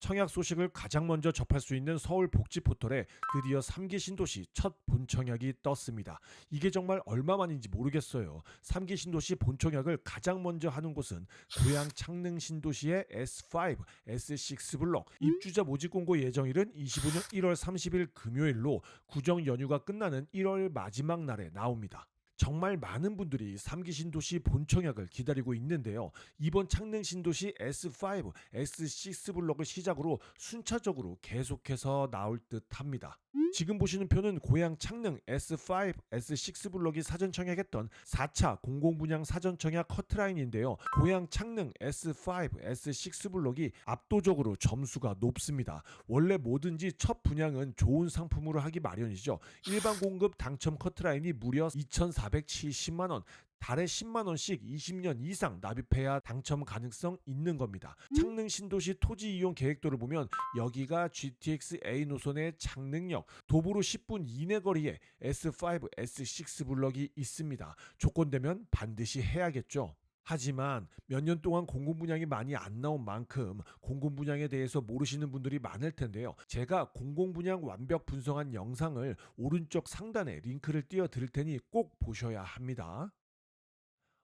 청약 소식을 가장 먼저 접할 수 있는 서울 복지 포털에 드디어 3기 신도시 첫 본청약이 떴습니다. 이게 정말 얼마만인지 모르겠어요. 3기 신도시 본청약을 가장 먼저 하는 곳은 고양 창릉 신도시의 S5, S6 블록. 입주자 모집 공고 예정일은 25년 1월 30일 금요일로 구정 연휴가 끝나는 1월 마지막 날에 나옵니다. 정말 많은 분들이 3기 신도시 본청약을 기다리고 있는데요. 이번 창릉 신도시 S5, S6 블록을 시작으로 순차적으로 계속해서 나올 듯합니다. 지금 보시는 표는 고양 창릉 S5, S6 블록이 사전 청약했던 4차 공공분양 사전 청약 커트라인인데요. 고양 창릉 S5, S6 블록이 압도적으로 점수가 높습니다. 원래 뭐든지 첫 분양은 좋은 상품으로 하기 마련이죠. 일반 공급 당첨 커트라인이 무려 2,470만 원. 달에 10만 원씩 20년 이상 납입해야 당첨 가능성 있는 겁니다. 창릉 신도시 토지 이용 계획도를 보면 여기가 GTX A 노선의 창릉역, 도보로 10분 이내 거리에 S5, S6 블럭이 있습니다. 조건 되면 반드시 해야겠죠. 하지만 몇 년 동안 공공분양이 많이 안 나온 만큼 공공분양에 대해서 모르시는 분들이 많을 텐데요. 제가 공공분양 완벽 분석한 영상을 오른쪽 상단에 링크를 띄워 드릴 테니 꼭 보셔야 합니다.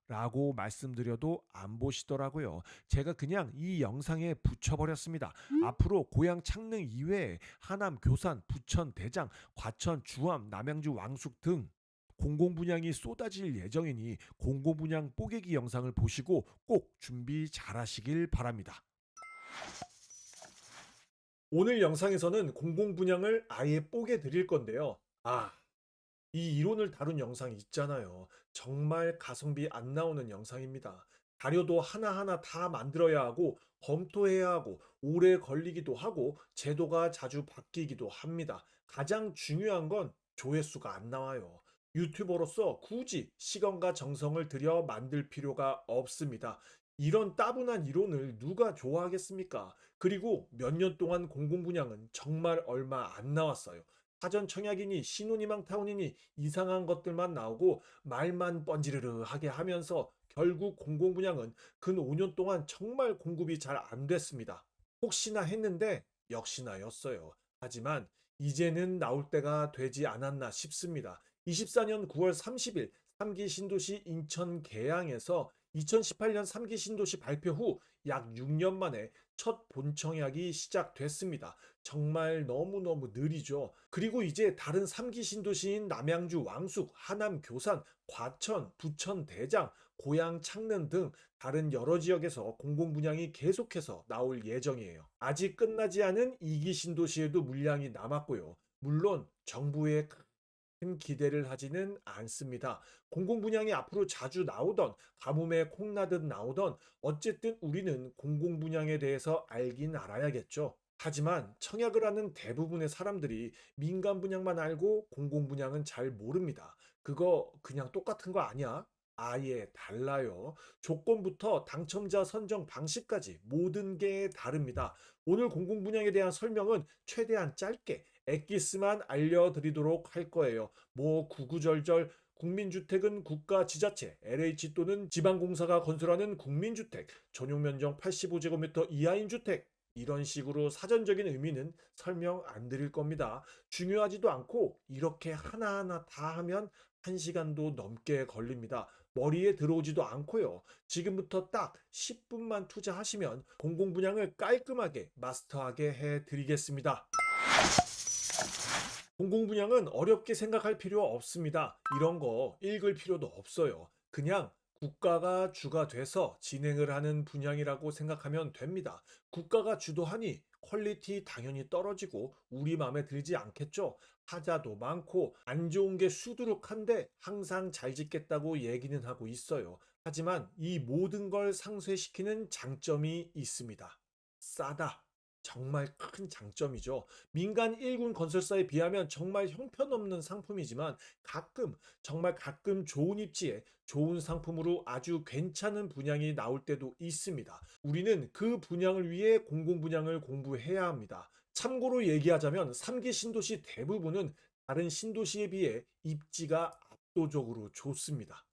라고 말씀드려도 안 보시더라고요. 제가 그냥 이 영상에 붙여버렸습니다. 앞으로 고양 창릉 이외에 하남, 교산, 부천, 대장, 과천, 주암, 남양주, 왕숙 등 공공분양이 쏟아질 예정이니 공공분양 뽀개기 영상을 보시고 꼭 준비 잘 하시길 바랍니다. 오늘 영상에서는 공공분양을 아예 뽀개 드릴 건데요. 이 이론을 다룬 영상이 있잖아요. 정말 가성비 안 나오는 영상입니다. 자료도 하나하나 다 만들어야 하고 검토해야 하고 오래 걸리기도 하고 제도가 자주 바뀌기도 합니다. 가장 중요한 건 조회수가 안 나와요. 유튜버로서 굳이 시간과 정성을 들여 만들 필요가 없습니다. 이런 따분한 이론을 누가 좋아하겠습니까? 그리고 몇 년 동안 공공분양은 정말 얼마 안 나왔어요. 사전 청약이니 신혼희망 타운이니 이상한 것들만 나오고 말만 뻔지르르하게 하면서 결국 공공분양은 근 5년 동안 정말 공급이 잘 안 됐습니다. 혹시나 했는데 역시나였어요. 하지만 이제는 나올 때가 되지 않았나 싶습니다. 24년 9월 30일 3기 신도시 인천 계양에서 2018년 3기 신도시 발표 후 약 6년 만에 첫 본청약이 시작됐습니다. 정말 너무너무 느리죠. 그리고 이제 다른 3기 신도시인 남양주, 왕숙, 하남, 교산, 과천, 부천, 대장, 고양, 창릉 등 다른 여러 지역에서 공공분양이 계속해서 나올 예정이에요. 아직 끝나지 않은 2기 신도시에도 물량이 남았고요. 물론 정부의 큰 기대를 하지는 않습니다. 공공분양이 앞으로 자주 나오던 가뭄에 콩나듯 나오던 어쨌든 우리는 공공분양에 대해서 알긴 알아야겠죠. 하지만 청약을 하는 대부분의 사람들이 민간 분양만 알고 공공분양은 잘 모릅니다. 그거 그냥 똑같은 거 아니야? 아예 달라요. 조건부터 당첨자 선정 방식까지 모든 게 다릅니다. 오늘 공공분양에 대한 설명은 최대한 짧게 엑기스만 알려드리도록 할 거예요. 뭐 구구절절 국민주택은 국가 지자체, LH 또는 지방공사가 건설하는 국민주택, 전용면적 85제곱미터 이하인 주택, 이런 식으로 사전적인 의미는 설명 안 드릴 겁니다. 중요하지도 않고 이렇게 하나하나 다 하면 1시간도 넘게 걸립니다. 머리에 들어오지도 않고요. 지금부터 딱 10분만 투자하시면 공공분양을 깔끔하게 마스터하게 해드리겠습니다. 공공분양은 어렵게 생각할 필요 없습니다. 이런 거 읽을 필요도 없어요. 그냥 국가가 주가 돼서 진행을 하는 분양이라고 생각하면 됩니다. 국가가 주도하니 퀄리티 당연히 떨어지고 우리 마음에 들지 않겠죠? 하자도 많고 안 좋은 게 수두룩한데 항상 잘 짓겠다고 얘기는 하고 있어요. 하지만 이 모든 걸 상쇄시키는 장점이 있습니다. 싸다. 정말 큰 장점이죠. 민간 일군 건설사에 비하면 정말 형편없는 상품이지만 정말 가끔 좋은 입지에 좋은 상품으로 아주 괜찮은 분양이 나올 때도 있습니다. 우리는 그 분양을 위해 공공분양을 공부해야 합니다. 참고로 얘기하자면 3기 신도시 대부분은 다른 신도시에 비해 입지가 압도적으로 좋습니다.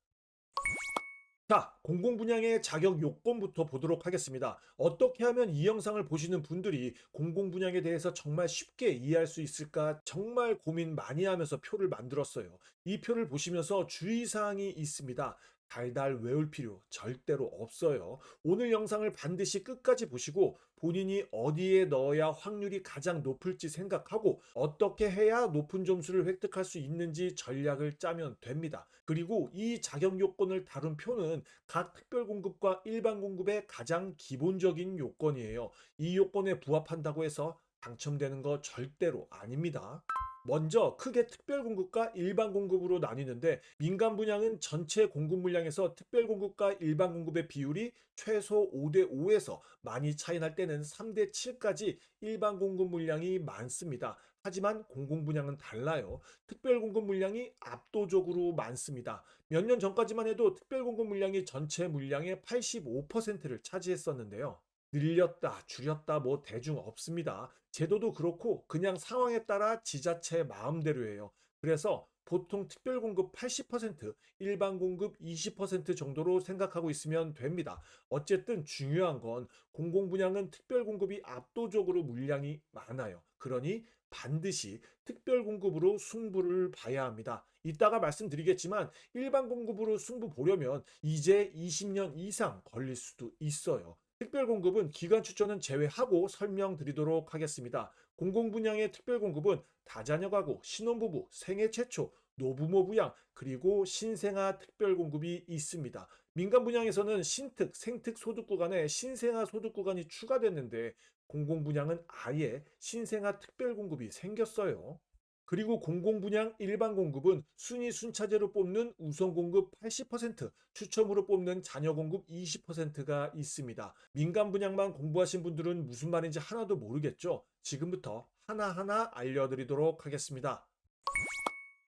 자, 공공분양의 자격 요건부터 보도록 하겠습니다. 어떻게 하면 이 영상을 보시는 분들이 공공분양에 대해서 정말 쉽게 이해할 수 있을까 정말 고민 많이 하면서 표를 만들었어요. 이 표를 보시면서 주의사항이 있습니다. 달달 외울 필요 절대로 없어요. 오늘 영상을 반드시 끝까지 보시고 본인이 어디에 넣어야 확률이 가장 높을지 생각하고 어떻게 해야 높은 점수를 획득할 수 있는지 전략을 짜면 됩니다. 그리고 이 자격 요건을 다룬 표는 각 특별 공급과 일반 공급의 가장 기본적인 요건이에요. 이 요건에 부합한다고 해서 당첨되는 거 절대로 아닙니다. 먼저 크게 특별 공급과 일반 공급으로 나뉘는데 민간 분양은 전체 공급 물량에서 특별 공급과 일반 공급의 비율이 최소 5대 5에서 많이 차이 날 때는 3대 7까지 일반 공급 물량이 많습니다. 하지만 공공 분양은 달라요. 특별 공급 물량이 압도적으로 많습니다. 몇 년 전까지만 해도 특별 공급 물량이 전체 물량의 85%를 차지했었는데요. 늘렸다, 줄였다 뭐 대중 없습니다. 제도도 그렇고 그냥 상황에 따라 지자체 마음대로예요. 그래서 보통 특별 공급 80%, 일반 공급 20% 정도로 생각하고 있으면 됩니다. 어쨌든 중요한 건 공공 분양은 특별 공급이 압도적으로 물량이 많아요. 그러니 반드시 특별 공급으로 승부를 봐야 합니다. 이따가 말씀드리겠지만 일반 공급으로 승부 보려면 이제 20년 이상 걸릴 수도 있어요. 특별 공급은 기간 추천은 제외하고 설명드리도록 하겠습니다. 공공 분양의 특별 공급은 다자녀 가구, 신혼부부, 생애 최초, 노부모 부양, 그리고 신생아 특별 공급이 있습니다. 민간 분양에서는 신특, 생특 소득 구간에 신생아 소득 구간이 추가됐는데 공공 분양은 아예 신생아 특별 공급이 생겼어요. 그리고 공공 분양 일반 공급은 순위 순차제로 뽑는 우선 공급 80%, 추첨으로 뽑는 자녀 공급 20%가 있습니다. 민간 분양만 공부하신 분들은 무슨 말인지 하나도 모르겠죠? 지금부터 하나하나 알려드리도록 하겠습니다.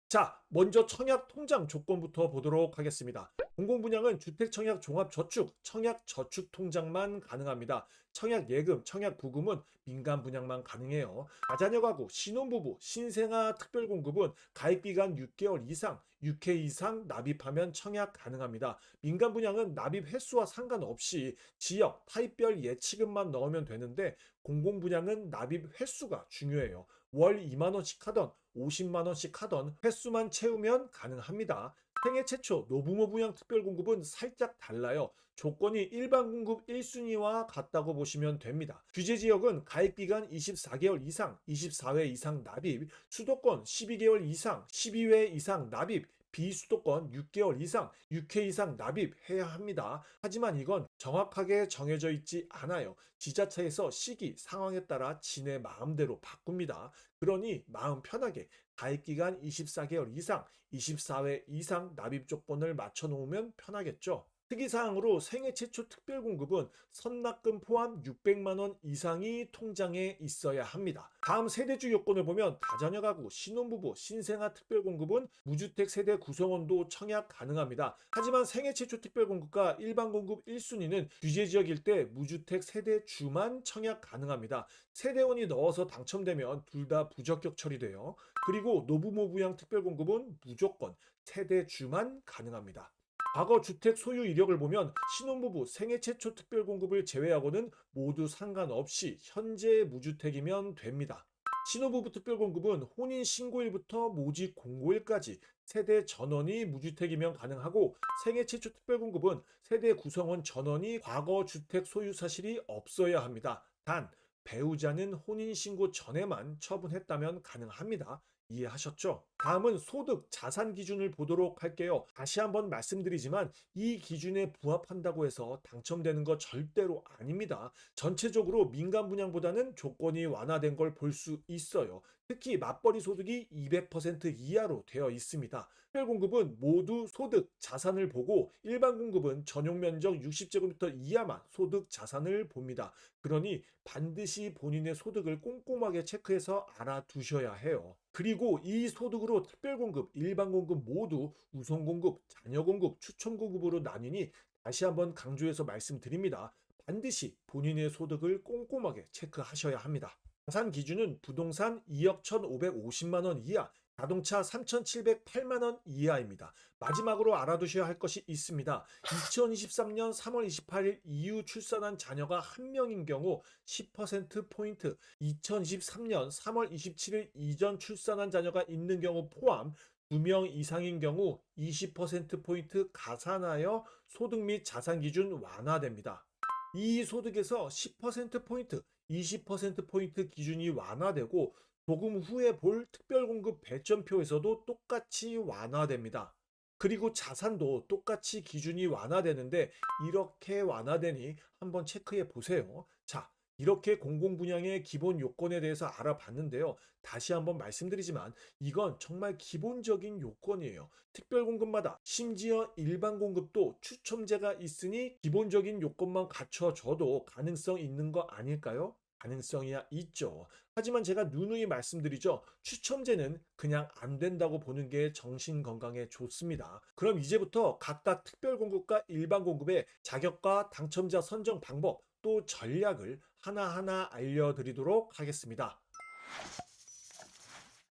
자, 먼저 청약 통장 조건부터 보도록 하겠습니다. 공공분양은 주택청약 종합저축, 청약저축통장만 가능합니다. 청약예금, 청약부금은 민간분양만 가능해요. 다자녀 가구, 신혼부부, 신생아 특별공급은 가입기간 6개월 이상, 6회 이상 납입하면 청약 가능합니다. 민간분양은 납입 횟수와 상관없이 지역, 타입별 예치금만 넣으면 되는데 공공분양은 납입 횟수가 중요해요. 월 2만 원씩 하던 50만 원씩 하던 횟수만 채우면 가능합니다. 생애 최초 노부모 부양 특별 공급은 살짝 달라요. 조건이 일반 공급 1순위와 같다고 보시면 됩니다. 규제 지역은 가입 기간 24개월 이상, 24회 이상 납입, 수도권 12개월 이상, 12회 이상 납입, 비수도권 6개월 이상, 6회 이상 납입해야 합니다. 하지만 이건 정확하게 정해져 있지 않아요. 지자체에서 시기, 상황에 따라 지네 마음대로 바꿉니다. 그러니 마음 편하게 가입기간 24개월 이상, 24회 이상 납입 조건을 맞춰 놓으면 편하겠죠. 특이사항으로 생애 최초 특별공급은 선납금 포함 600만 원 이상이 통장에 있어야 합니다. 다음 세대주 요건을 보면 다자녀 가구, 신혼부부, 신생아 특별공급은 무주택 세대 구성원도 청약 가능합니다. 하지만 생애 최초 특별공급과 일반공급 1순위는 규제지역일 때 무주택 세대주만 청약 가능합니다. 세대원이 넣어서 당첨되면 둘 다 부적격 처리돼요. 그리고 노부모 부양 특별공급은 무조건 세대주만 가능합니다. 과거 주택 소유 이력을 보면 신혼부부 생애 최초 특별공급을 제외하고는 모두 상관없이 현재 무주택이면 됩니다. 신혼부부 특별공급은 혼인신고일부터 모집 공고일까지 세대 전원이 무주택이면 가능하고 생애 최초 특별공급은 세대 구성원 전원이 과거 주택 소유 사실이 없어야 합니다. 단 배우자는 혼인신고 전에만 처분했다면 가능합니다. 이해하셨죠? 다음은 소득, 자산 기준을 보도록 할게요. 다시 한번 말씀드리지만 이 기준에 부합한다고 해서 당첨되는 거 절대로 아닙니다. 전체적으로 민간 분양보다는 조건이 완화된 걸 볼 수 있어요. 특히 맞벌이 소득이 200% 이하로 되어 있습니다. 특별 공급은 모두 소득, 자산을 보고 일반 공급은 전용 면적 60제곱미터 이하만 소득, 자산을 봅니다. 그러니 반드시 본인의 소득을 꼼꼼하게 체크해서 알아두셔야 해요. 그리고 이 소득으로 특별공급, 일반공급 모두 우선공급, 자녀공급, 추천공급으로 나뉘니 다시 한번 강조해서 말씀드립니다. 반드시 본인의 소득을 꼼꼼하게 체크하셔야 합니다. 자산 기준은 부동산 2억 1,550만 원 이하, 자동차 3,708만 원 이하입니다. 마지막으로 알아두셔야 할 것이 있습니다. 2023년 3월 28일 이후 출산한 자녀가 한 명인 경우 10%포인트, 2023년 3월 27일 이전 출산한 자녀가 있는 경우 포함 2명 이상인 경우 20%포인트 가산하여 소득 및 자산 기준 완화됩니다. 이 소득에서 10%포인트, 20%포인트 기준이 완화되고 조금 후에 볼 특별공급 배점표에서도 똑같이 완화됩니다. 그리고 자산도 똑같이 기준이 완화되는데 이렇게 완화되니 한번 체크해 보세요. 자, 이렇게 공공분양의 기본 요건에 대해서 알아봤는데요. 다시 한번 말씀드리지만 이건 정말 기본적인 요건이에요. 특별공급마다 심지어 일반 공급도 추첨제가 있으니 기본적인 요건만 갖춰져도 가능성 있는 거 아닐까요? 가능성이야 있죠. 하지만 제가 누누이 말씀드리죠. 추첨제는 그냥 안 된다고 보는 게 정신 건강에 좋습니다. 그럼 이제부터 각각 특별 공급과 일반 공급의 자격과 당첨자 선정 방법 또 전략을 하나하나 알려드리도록 하겠습니다.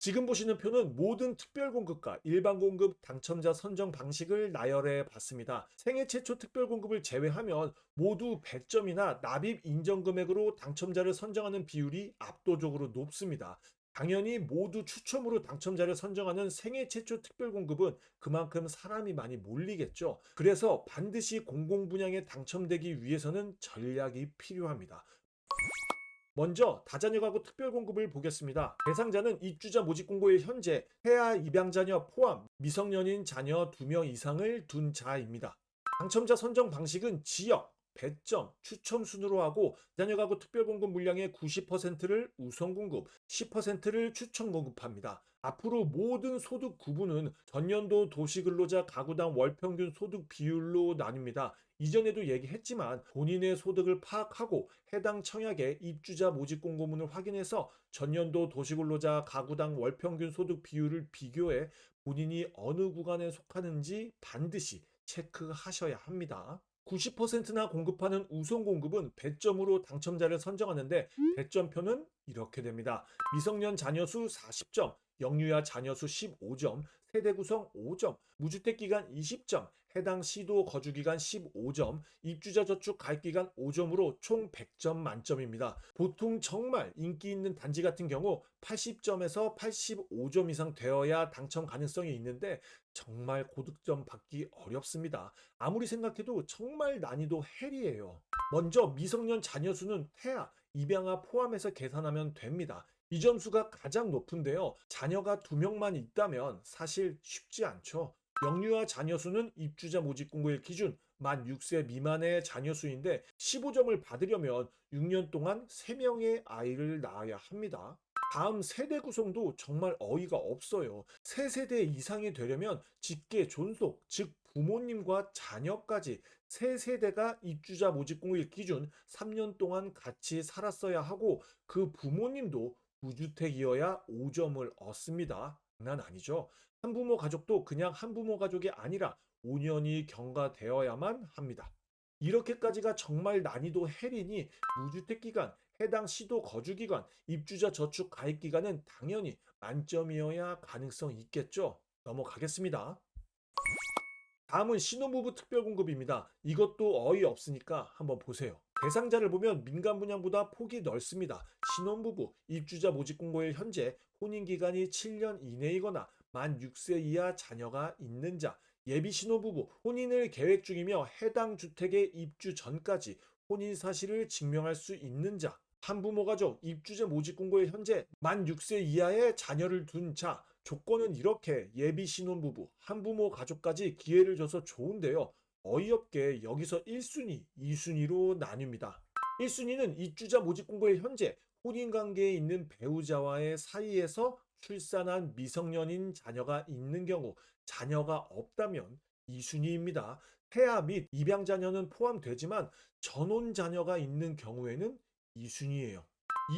지금 보시는 표는 모든 특별 공급과 일반 공급 당첨자 선정 방식을 나열해 봤습니다. 생애 최초 특별 공급을 제외하면 모두 100점이나 납입 인정 금액으로 당첨자를 선정하는 비율이 압도적으로 높습니다. 당연히 모두 추첨으로 당첨자를 선정하는 생애 최초 특별 공급은 그만큼 사람이 많이 몰리겠죠. 그래서 반드시 공공분양에 당첨되기 위해서는 전략이 필요합니다. 먼저 다자녀 가구 특별공급을 보겠습니다. 대상자는 입주자 모집공고일 현재 태아 입양자녀 포함 미성년인 자녀 2명 이상을 둔 자입니다. 당첨자 선정 방식은 지역, 배점, 추첨 순으로 하고 다자녀 가구 특별공급 물량의 90%를 우선 공급, 10%를 추첨 공급합니다. 앞으로 모든 소득 구분은 전년도 도시근로자 가구당 월평균 소득 비율로 나뉩니다. 이전에도 얘기했지만 본인의 소득을 파악하고 해당 청약의 입주자 모집 공고문을 확인해서 전년도 도시근로자 가구당 월평균 소득 비율을 비교해 본인이 어느 구간에 속하는지 반드시 체크하셔야 합니다. 90%나 공급하는 우선 공급은 배점으로 당첨자를 선정하는데 배점표는 이렇게 됩니다. 미성년 자녀 수 40점, 영유아 자녀 수 15점, 세대 구성 5점, 무주택 기간 20점, 해당 시도 거주 기간 15점, 입주자 저축 가입 기간 5점으로 총 100점 만점입니다. 보통 정말 인기 있는 단지 같은 경우 80점에서 85점 이상 되어야 당첨 가능성이 있는데 정말 고득점 받기 어렵습니다. 아무리 생각해도 정말 난이도 헬이에요. 먼저 미성년 자녀 수는 태아, 입양아 포함해서 계산하면 됩니다. 이 점수가 가장 높은데요. 자녀가 2명만 있다면 사실 쉽지 않죠. 영유아 자녀 수는 입주자 모집 공고일 기준 만 6세 미만의 자녀 수인데 15점을 받으려면 6년 동안 3명의 아이를 낳아야 합니다. 다음 세대 구성도 정말 어이가 없어요. 3세대 이상이 되려면 직계 존속, 즉 부모님과 자녀까지 3세대가 입주자 모집 공고일 기준 3년 동안 같이 살았어야 하고 그 부모님도 무주택이어야 5점을 얻습니다. 장난 아니죠. 한부모 가족도 그냥 한부모 가족이 아니라 5년이 경과되어야만 합니다. 이렇게까지가 정말 난이도 헬이니 무주택 기간, 해당 시도 거주 기간, 입주자 저축 가입 기간은 당연히 만점이어야 가능성 있겠죠. 넘어가겠습니다. 다음은 신혼부부 특별공급입니다. 이것도 어이없으니까 한번 보세요. 대상자를 보면 민간 분양보다 폭이 넓습니다. 신혼부부, 입주자 모집 공고일 현재 혼인기간이 7년 이내이거나 만 6세 이하 자녀가 있는 자, 예비 신혼부부, 혼인을 계획 중이며 해당 주택에 입주 전까지 혼인 사실을 증명할 수 있는 자, 한부모 가족, 입주자 모집 공고일 현재 만 6세 이하의 자녀를 둔 자, 조건은 이렇게 예비 신혼부부, 한부모 가족까지 기회를 줘서 좋은데요. 어이없게 여기서 1순위, 2순위로 나뉩니다. 1순위는 입주자 모집 공고일 현재 혼인관계에 있는 배우자와의 사이에서 출산한 미성년인 자녀가 있는 경우 자녀가 없다면 2순위입니다. 태아 및 입양 자녀는 포함되지만 전혼 자녀가 있는 경우에는 2순위예요.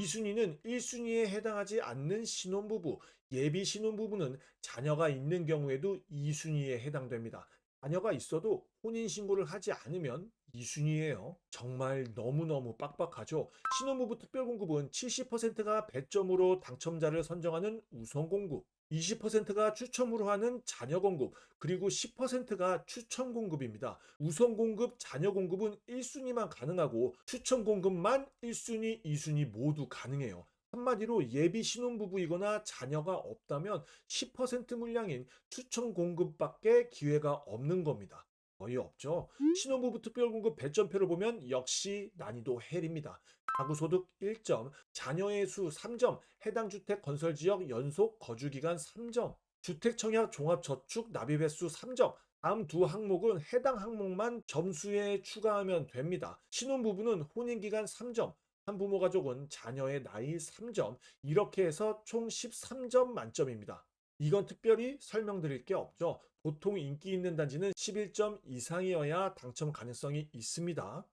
2순위는 1순위에 해당하지 않는 신혼부부, 예비 신혼부부는 자녀가 있는 경우에도 2순위에 해당됩니다. 자녀가 있어도 혼인신고를 하지 않으면 2순위예요. 정말 너무너무 빡빡하죠. 신혼부부 특별공급은 70%가 배점으로 당첨자를 선정하는 우선공급, 20%가 추첨으로 하는 자녀 공급, 그리고 10%가 추첨 공급입니다. 우선 공급, 자녀 공급은 1순위만 가능하고 추첨 공급만 1순위, 2순위 모두 가능해요. 한마디로 예비 신혼부부이거나 자녀가 없다면 10% 물량인 추첨 공급밖에 기회가 없는 겁니다. 거의 없죠. 신혼부부 특별공급 배점표를 보면 역시 난이도 헬입니다. 가구소득 1점, 자녀의 수 3점, 해당 주택 건설 지역 연속 거주 기간 3점, 주택 청약 종합 저축 납입 횟수 3점. 다음 두 항목은 해당 항목만 점수에 추가하면 됩니다. 신혼부부는 혼인 기간 3점, 한부모 가족은 자녀의 나이 3점, 이렇게 해서 총 13점 만점입니다. 이건 특별히 설명드릴 게 없죠. 보통 인기 있는 단지는 11점 이상이어야 당첨 가능성이 있습니다.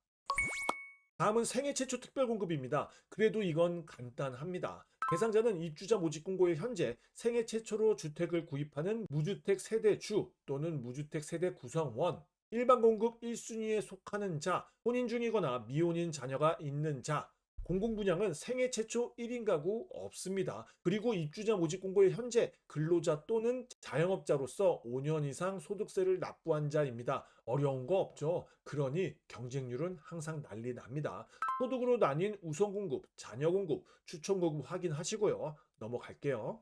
다음은 생애 최초 특별 공급입니다. 그래도 이건 간단합니다. 대상자는 입주자 모집 공고일 현재 생애 최초로 주택을 구입하는 무주택 세대주 또는 무주택 세대 구성원, 일반 공급 1순위에 속하는 자, 혼인 중이거나 미혼인 자녀가 있는 자, 공공분양은 생애 최초 1인 가구 없습니다. 그리고 입주자 모집 공고일 현재 근로자 또는 자영업자로서 5년 이상 소득세를 납부한 자입니다. 어려운 거 없죠. 그러니 경쟁률은 항상 난리 납니다. 소득으로 나뉜 우선 공급, 자녀 공급, 추천 공급 확인하시고요. 넘어갈게요.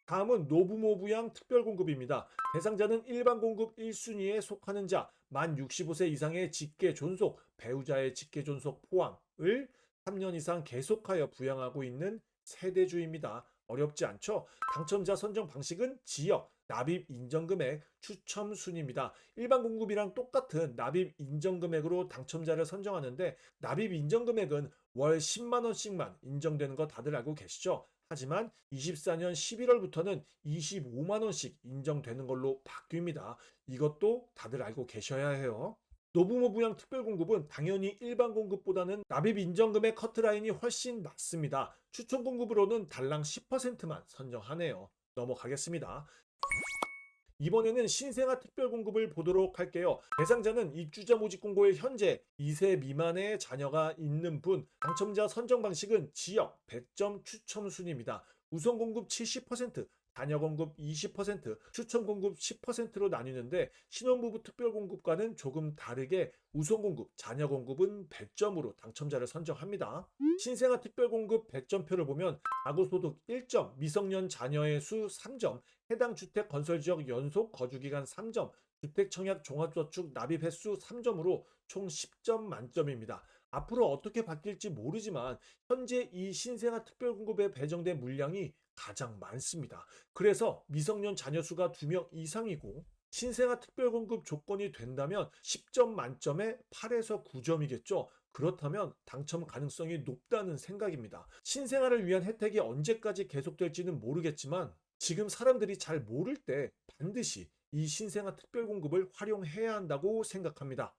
다음은 노부모 부양 특별 공급입니다. 대상자는 일반 공급 1순위에 속하는 자, 만 65세 이상의 직계 존속, 배우자의 직계 존속 포함을 3년 이상 계속하여 부양하고 있는 세대주입니다. 어렵지 않죠? 당첨자 선정 방식은 지역, 납입 인정 금액, 추첨 순입니다. 일반 공급이랑 똑같은 납입 인정 금액으로 당첨자를 선정하는데 납입 인정 금액은 월 10만 원씩만 인정되는 거 다들 알고 계시죠? 하지만 24년 11월부터는 25만 원씩 인정되는 걸로 바뀝니다. 이것도 다들 알고 계셔야 해요. 노부모 부양 특별 공급은 당연히 일반 공급보다는 납입 인정금의 커트라인이 훨씬 낮습니다. 추천 공급으로는 달랑 10%만 선정하네요. 넘어가겠습니다. 이번에는 신생아 특별 공급을 보도록 할게요. 대상자는 입주자 모집 공고일 현재 2세 미만의 자녀가 있는 분, 당첨자 선정 방식은 지역 100점 추첨 순입니다. 우선 공급 70%, 자녀 공급 20%, 추첨 공급 10%로 나뉘는데 신혼부부 특별 공급과는 조금 다르게 우선 공급, 자녀 공급은 100점으로 당첨자를 선정합니다. 신생아 특별 공급 100점표를 보면 가구 소득 1점, 미성년 자녀의 수 3점, 해당 주택 건설 지역 연속 거주 기간 3점, 주택 청약 종합저축 납입 횟수 3점으로 총 10점 만점입니다. 앞으로 어떻게 바뀔지 모르지만 현재 이 신생아 특별공급에 배정된 물량이 가장 많습니다. 그래서 미성년 자녀 수가 2명 이상이고 신생아 특별공급 조건이 된다면 10점 만점에 8에서 9점이겠죠. 그렇다면 당첨 가능성이 높다는 생각입니다. 신생아를 위한 혜택이 언제까지 계속될지는 모르겠지만 지금 사람들이 잘 모를 때 반드시 이 신생아 특별공급을 활용해야 한다고 생각합니다.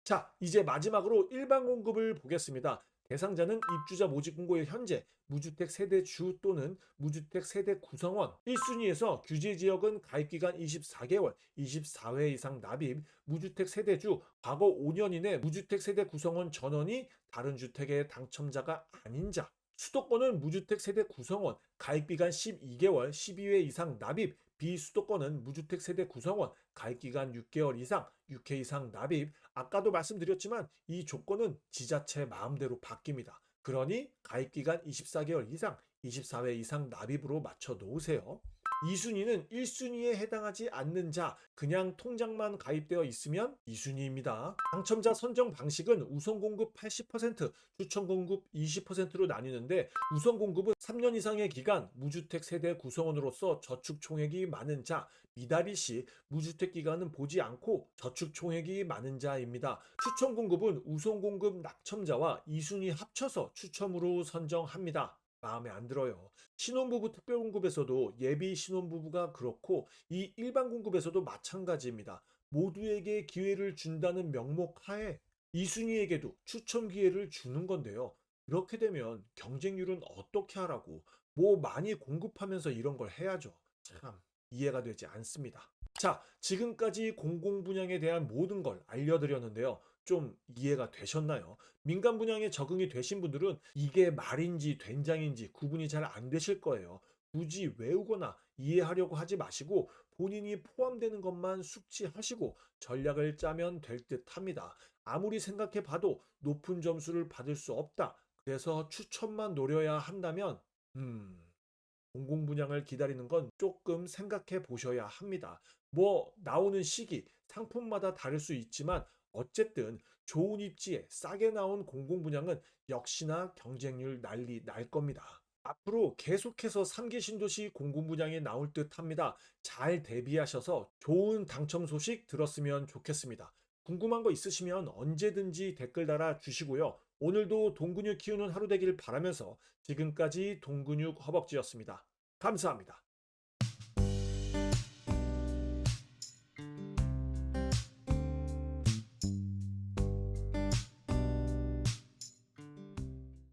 자, 이제 마지막으로 일반 공급을 보겠습니다. 대상자는 입주자 모집 공고일 현재 무주택 세대주 또는 무주택 세대 구성원 1순위에서 규제 지역은 가입기간 24개월, 24회 이상 납입, 무주택 세대주, 과거 5년 이내 무주택 세대 구성원 전원이 다른 주택의 당첨자가 아닌 자, 수도권은 무주택 세대 구성원, 가입기간 12개월, 12회 이상 납입, 비수도권은 무주택 세대 구성원, 가입기간 6개월 이상, 6회 이상 납입. 아까도 말씀드렸지만 이 조건은 지자체 마음대로 바뀝니다. 그러니 가입기간 24개월 이상, 24회 이상 납입으로 맞춰 놓으세요. 2순위는 1순위에 해당하지 않는 자, 그냥 통장만 가입되어 있으면 2순위입니다. 당첨자 선정 방식은 우선 공급 80%, 추천 공급 20%로 나뉘는데 우선 공급은 3년 이상의 기간 무주택 세대 구성원으로서 저축 총액이 많은 자, 미달이 시 무주택 기간은 보지 않고 저축 총액이 많은 자입니다. 추천 공급은 우선 공급 낙첨자와 2순위 합쳐서 추첨으로 선정합니다. 마음에 안 들어요. 신혼부부 특별공급에서도 예비 신혼부부가 그렇고 이 일반 공급에서도 마찬가지입니다. 모두에게 기회를 준다는 명목 하에 이순위에게도 추천 기회를 주는 건데요. 그렇게 되면 경쟁률은 어떻게 하라고 뭐 많이 공급하면서 이런 걸 해야죠. 참 이해가 되지 않습니다. 자, 지금까지 공공분양에 대한 모든 걸 알려드렸는데요. 좀 이해가 되셨나요? 민간 분양에 적응이 되신 분들은 이게 말인지 된장인지 구분이 잘 안 되실 거예요. 굳이 외우거나 이해하려고 하지 마시고 본인이 포함되는 것만 숙지하시고 전략을 짜면 될 듯 합니다. 아무리 생각해 봐도 높은 점수를 받을 수 없다. 그래서 추천만 노려야 한다면, 공공분양을 기다리는 건 조금 생각해 보셔야 합니다. 뭐, 나오는 시기, 상품마다 다를 수 있지만, 어쨌든 좋은 입지에 싸게 나온 공공분양은 역시나 경쟁률 난리 날 겁니다. 앞으로 계속해서 3기 신도시 공공분양이 나올 듯 합니다. 잘 대비하셔서 좋은 당첨 소식 들었으면 좋겠습니다. 궁금한 거 있으시면 언제든지 댓글 달아 주시고요. 오늘도 동근육 키우는 하루 되길 바라면서 지금까지 동근육 허벅지였습니다. 감사합니다.